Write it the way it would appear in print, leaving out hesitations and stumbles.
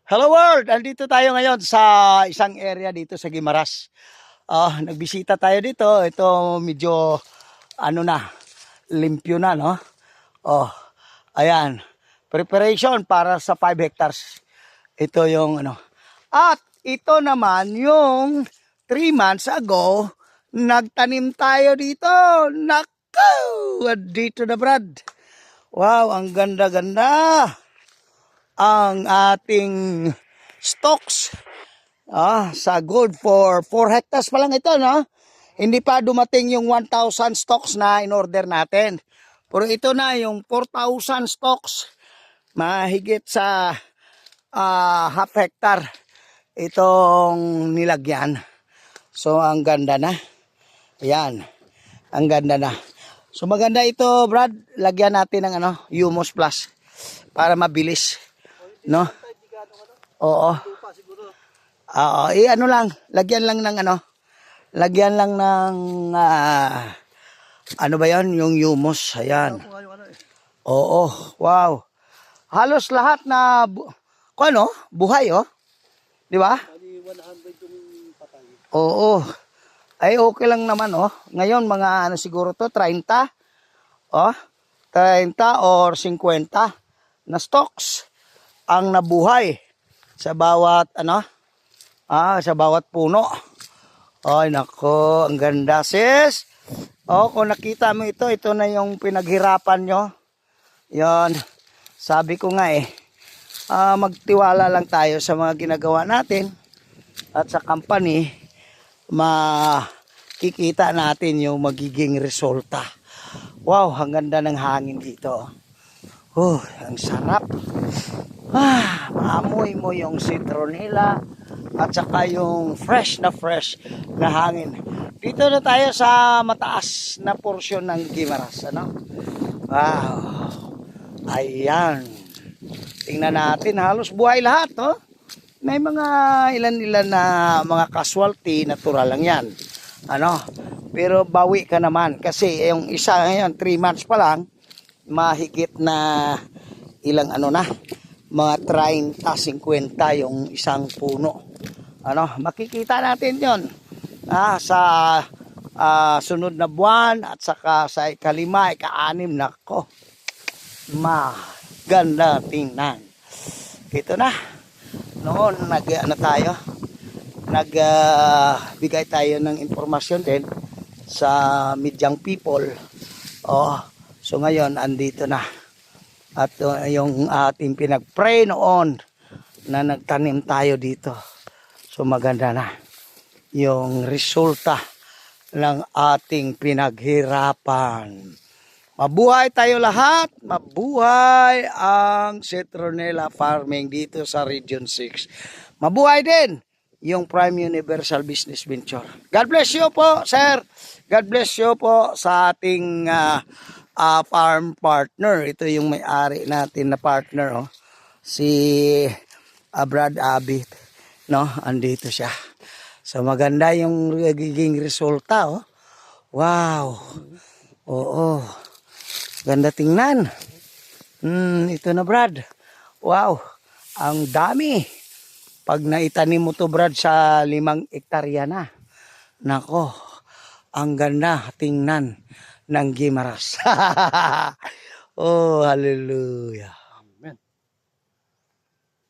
Hello world! Andito tayo ngayon sa isang area dito sa Guimaras. Nagbisita tayo dito. Ito medyo ano na, limpyo na, no? Oh, ayan. Preparation para sa 5 hectares. Ito yung ano. At ito naman yung 3 months ago, nagtanim tayo dito. Naku! Dito na, Brad. Wow, ang ganda-ganda ang ating stocks sa gold for 4 hectares pa lang ito, no? Hindi pa dumating yung 1,000 stocks na in-order natin. Pero ito na yung 4,000 stocks, mahigit sa half hectare itong nilagyan. So ang ganda na. Ayan, ang ganda na. So maganda ito, Brad, lagyan natin ng Humus Plus para mabilis. No? Oo. Ano lang, lagyan lang ng lagyan lang ng ano ba 'yan, yung humus, ayan. Oo, wow. Halos lahat na buhay, oh. 'Di ba? Oo. Ay okay lang naman, oh. Ngayon mga siguro to 30. Oh. 30 or 50 na stocks ang nabuhay sa bawat sa bawat puno. Ay nako, ang ganda sis. Kung nakita mo ito na yung pinaghirapan nyo. Yan, sabi ko nga magtiwala lang tayo sa mga ginagawa natin at sa company, makikita natin yung magiging resulta. Wow, ang ganda ng hangin dito. Ang sarap. Maamoy mo yung citronella at saka yung fresh na hangin. Dito na tayo sa mataas na porsyon ng Guimaras, Wow. Ayan. Tingnan natin, halos buhay lahat, oh. May mga ilan-ilan na mga casualty, natural lang 'yan. Pero bawi ka naman kasi yung isa ngayon 3 months pa lang, mahigit na ilang mga 30, 50 yung isang puno. Makikita natin 'yon sa sunod na buwan at saka sa ikalima, ika-6, nako. Maganda tingnan. Ito na. Noon nagbigay tayo ng impormasyon din sa Midyang people. So ngayon andito na. At yung ating pinag-pray noon na nagtanim tayo dito. So maganda na yung resulta ng ating pinaghirapan. Mabuhay tayo lahat. Mabuhay ang citronella farming dito sa Region 6. Mabuhay din yung Prime Universal Business Venture. God bless you po, sir. God bless you po sa ating farm partner. Ito yung may-ari natin na partner, si Brad Abit, andito siya. So maganda yung nagiging resulta, Wow. Oo. Ganda tingnan. Ito na, Brad. Wow. Ang dami. Pag naitanim mo to, Brad, sa 5 hektarya na. Nako. Ang ganda tingnan ng Guimaras. Hallelujah.